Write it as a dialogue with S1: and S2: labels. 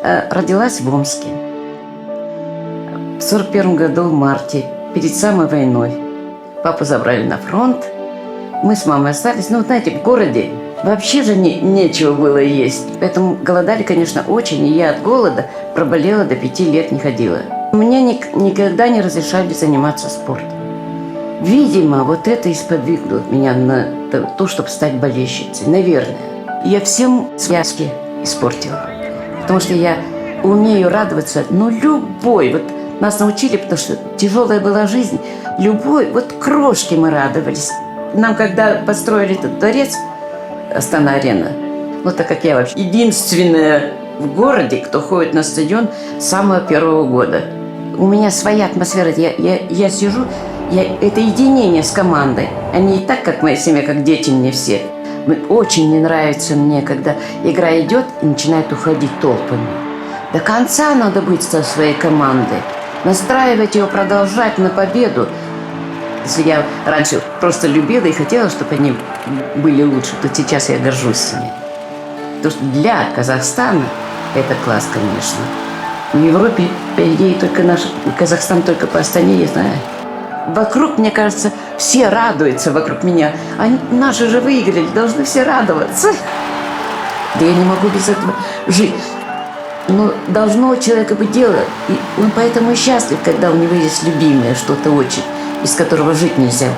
S1: родилась в Омске. В 1941 году, в марте, перед самой войной. Папу забрали на фронт. Мы с мамой остались. Ну, знаете, в городе вообще же нечего было есть. Поэтому голодали, конечно, очень. И я от голода проболела, до 5 лет не ходила. Мне никогда не разрешали заниматься спортом. Видимо, вот это и сподвигло меня на то, чтобы стать болельщицей. Наверное. Я всем связки испортила. Потому что я умею радоваться, любой. Вот нас научили, потому что тяжелая была жизнь. Любой, вот крошки мы радовались. Нам, когда построили этот дворец, Астана-арена, так как я вообще единственная в городе, кто ходит на стадион с самого первого года. У меня своя атмосфера. Я сижу, это единение с командой. Они и так, как моя семья, как дети мне все. Очень не нравится мне, когда игра идет и начинает уходить толпами. До конца надо быть со своей командой. Настраивать ее, продолжать на победу. Если я раньше просто любила и хотела, чтобы они были лучше, то сейчас я горжусь ими. Потому что для Казахстана это класс, конечно. В Европе, по идее, только наш Казахстан только по Астане, я знаю. Вокруг, мне кажется, все радуются вокруг меня. Наши же выиграли, должны все радоваться. Да я не могу без этого жить. Но должно у человека быть дело. И он поэтому и счастлив, когда у него есть любимое что-то очень, без которого жить нельзя.